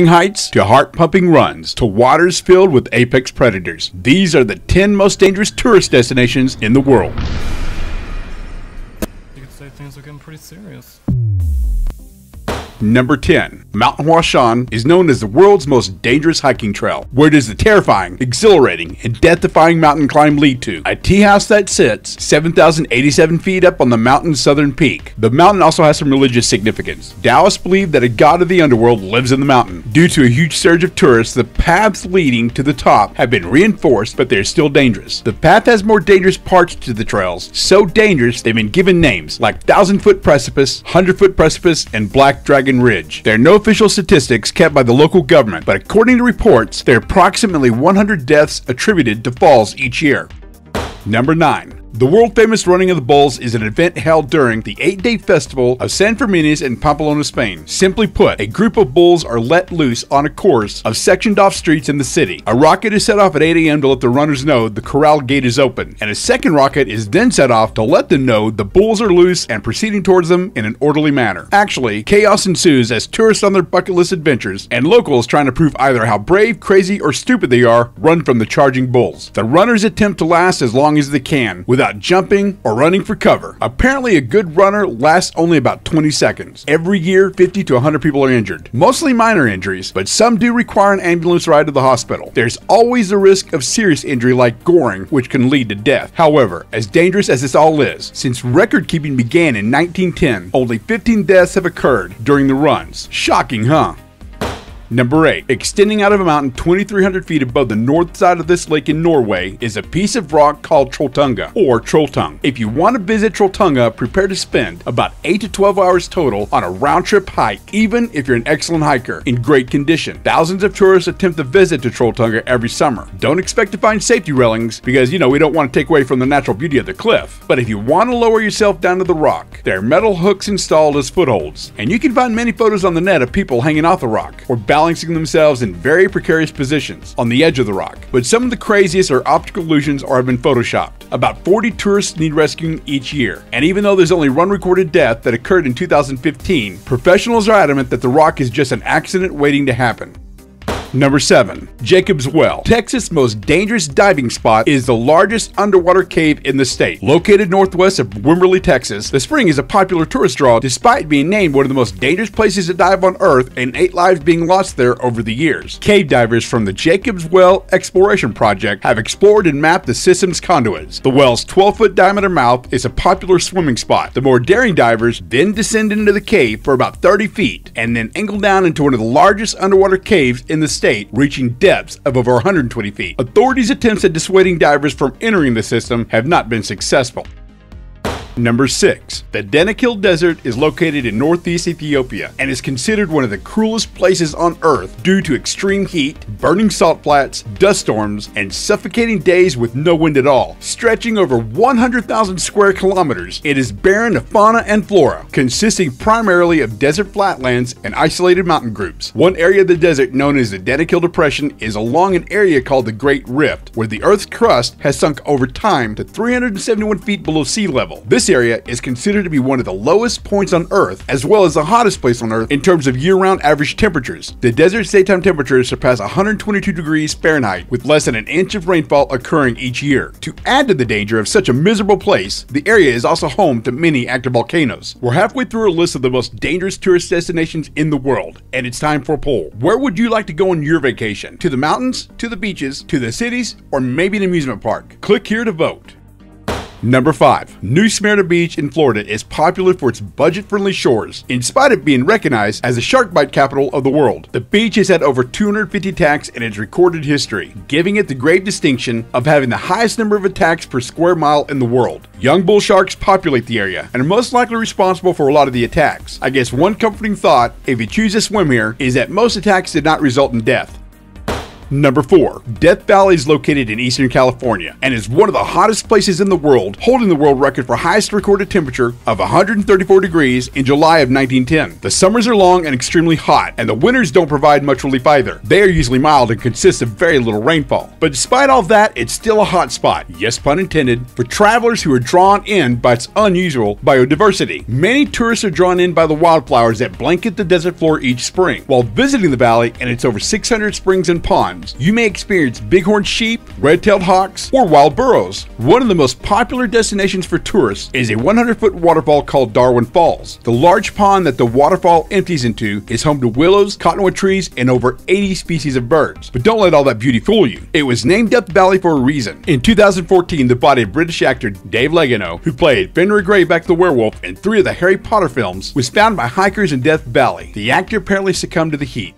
heights to heart-pumping runs to waters filled with apex predators. These are the 10 most dangerous tourist destinations in the world. You could say things are getting pretty serious. Number 10. Mount Huashan is known as the world's most dangerous hiking trail. Where does the terrifying, exhilarating, and death-defying mountain climb lead to? A tea house that sits 7,087 feet up on the mountain's southern peak. The mountain also has some religious significance. Taoists believe that a god of the underworld lives in the mountain. Due to a huge surge of tourists, the paths leading to the top have been reinforced, but they're still dangerous. The path has more dangerous parts to the trails, so dangerous they've been given names like 1,000-foot precipice, 100-foot precipice, and Black Dragon Ridge. There are no official statistics kept by the local government, but according to reports, there are approximately 100 deaths attributed to falls each year. Number 9. The world-famous Running of the Bulls is an event held during the 8-day festival of San Fermines in Pamplona, Spain. Simply put, a group of bulls are let loose on a course of sectioned-off streets in the city. A rocket is set off at 8 a.m. to let the runners know the corral gate is open, and a second rocket is then set off to let them know the bulls are loose and proceeding towards them in an orderly manner. Actually, chaos ensues as tourists on their bucket list adventures and locals trying to prove either how brave, crazy, or stupid they are run from the charging bulls. The runners attempt to last as long as they can without jumping or running for cover. Apparently, a good runner lasts only about 20 seconds. Every year, 50 to 100 people are injured. Mostly minor injuries, but some do require an ambulance ride to the hospital. There's always the risk of serious injury like goring, which can lead to death. However, as dangerous as this all is, since record keeping began in 1910, only 15 deaths have occurred during the runs. Shocking, huh? Number 8. Extending out of a mountain 2,300 feet above the north side of this lake in Norway is a piece of rock called Trolltunga, or Trolltung. If you want to visit Trolltunga, prepare to spend about 8 to 12 hours total on a round-trip hike, even if you're an excellent hiker in great condition. Thousands of tourists attempt to visit to Trolltunga every summer. Don't expect to find safety railings because, we don't want to take away from the natural beauty of the cliff. But if you want to lower yourself down to the rock, there are metal hooks installed as footholds, and you can find many photos on the net of people hanging off the rock or balancing themselves in very precarious positions on the edge of the rock. But some of the craziest are optical illusions or have been photoshopped. About 40 tourists need rescuing each year, and even though there's only one recorded death that occurred in 2015, professionals are adamant that the rock is just an accident waiting to happen. Number 7. Jacob's Well. Texas' most dangerous diving spot is the largest underwater cave in the state. Located northwest of Wimberley, Texas, the spring is a popular tourist draw despite being named one of the most dangerous places to dive on Earth and 8 lives being lost there over the years. Cave divers from the Jacob's Well Exploration Project have explored and mapped the system's conduits. The well's 12-foot diameter mouth is a popular swimming spot. The more daring divers then descend into the cave for about 30 feet and then angle down into one of the largest underwater caves in the state, reaching depths of over 120 feet. Authorities' attempts at dissuading divers from entering the system have not been successful. Number 6. The Danakil Desert is located in northeast Ethiopia and is considered one of the cruelest places on Earth due to extreme heat, burning salt flats, dust storms, and suffocating days with no wind at all. Stretching over 100,000 square kilometers, it is barren of fauna and flora, consisting primarily of desert flatlands and isolated mountain groups. One area of the desert known as the Danakil Depression is along an area called the Great Rift, where the Earth's crust has sunk over time to 371 feet below sea level. This area is considered to be one of the lowest points on Earth, as well as the hottest place on Earth in terms of year-round average temperatures. The desert's daytime temperatures surpass 122 degrees Fahrenheit, with less than an inch of rainfall occurring each year. To add to the danger of such a miserable place, the area is also home to many active volcanoes. We're halfway through a list of the most dangerous tourist destinations in the world, and it's time for a poll. Where would you like to go on your vacation? To the mountains, to the beaches, to the cities, or maybe an amusement park? Click here to vote. Number 5. New Smyrna Beach in Florida is popular for its budget-friendly shores, in spite of being recognized as the shark bite capital of the world. The beach has had over 250 attacks in its recorded history, giving it the great distinction of having the highest number of attacks per square mile in the world. Young bull sharks populate the area and are most likely responsible for a lot of the attacks. I guess one comforting thought, if you choose to swim here, is that most attacks did not result in death. Number 4. Death Valley is located in Eastern California and is one of the hottest places in the world, holding the world record for highest recorded temperature of 134 degrees in July of 1910. The summers are long and extremely hot, and the winters don't provide much relief either. They are usually mild and consist of very little rainfall. But despite all that, it's still a hot spot, yes pun intended, for travelers who are drawn in by its unusual biodiversity. Many tourists are drawn in by the wildflowers that blanket the desert floor each spring. While visiting the valley and its over 600 springs and ponds, you may experience bighorn sheep, red-tailed hawks, or wild burros. One of the most popular destinations for tourists is a 100-foot waterfall called Darwin Falls. The large pond that the waterfall empties into is home to willows, cottonwood trees, and over 80 species of birds. But don't let all that beauty fool you. It was named Death Valley for a reason. In 2014, the body of British actor Dave Legano, who played Fenrir Greyback the werewolf in 3 of the Harry Potter films, was found by hikers in Death Valley. The actor apparently succumbed to the heat.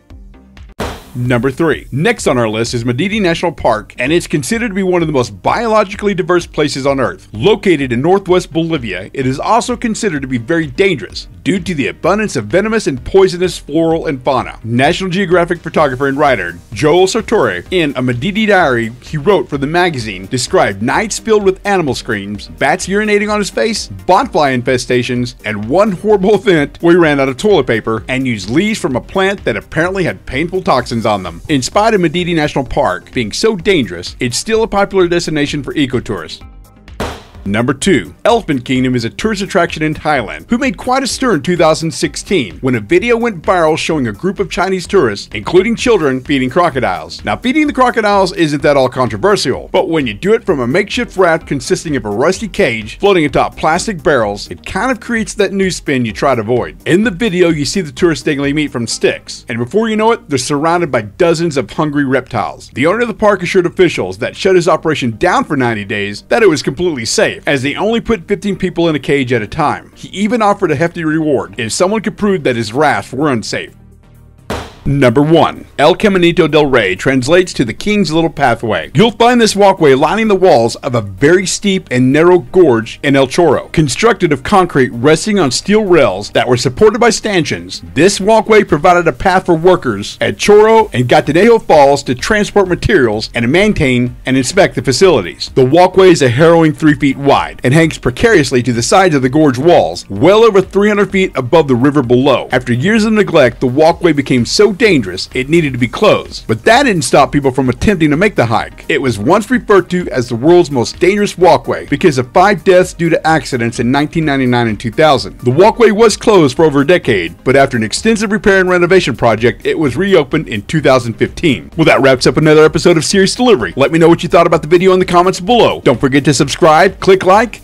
Number 3. Next on our list is Madidi National Park, and it's considered to be one of the most biologically diverse places on Earth. Located in northwest Bolivia, it is also considered to be very dangerous due to the abundance of venomous and poisonous floral and fauna. National Geographic photographer and writer Joel Sartore, in a Madidi diary he wrote for the magazine, described nights filled with animal screams, bats urinating on his face, botfly infestations, and one horrible event where he ran out of toilet paper and used leaves from a plant that apparently had painful toxins on them. In spite of Madidi National Park being so dangerous, it's still a popular destination for ecotourists. Number 2. Elephant Kingdom is a tourist attraction in Thailand, who made quite a stir in 2016 when a video went viral showing a group of Chinese tourists, including children, feeding crocodiles. Now, feeding the crocodiles isn't that all controversial, but when you do it from a makeshift raft consisting of a rusty cage floating atop plastic barrels, it kind of creates that new spin you try to avoid. In the video, you see the tourists dangling meat from sticks, and before you know it, they're surrounded by dozens of hungry reptiles. The owner of the park assured officials that shut his operation down for 90 days that it was completely safe, as they only put 15 people in a cage at a time. He even offered a hefty reward if someone could prove that his rafts were unsafe. Number 1. El Caminito del Rey translates to the King's Little Pathway. You'll find this walkway lining the walls of a very steep and narrow gorge in El Chorro. Constructed of concrete resting on steel rails that were supported by stanchions, this walkway provided a path for workers at Chorro and Gatinejo Falls to transport materials and to maintain and inspect the facilities. The walkway is a harrowing 3 feet wide and hangs precariously to the sides of the gorge walls, well over 300 feet above the river below. After years of neglect, the walkway became so dangerous it needed to be closed, but that didn't stop people from attempting to make the hike. It was once referred to as the world's most dangerous walkway because of 5 deaths due to accidents in 1999 and 2000. The walkway was closed for over a decade, but after an extensive repair and renovation project, it was reopened in 2015. Well, that wraps up another episode of Serious Delivery. Let me know what you thought about the video in the comments below. Don't forget to subscribe, click like,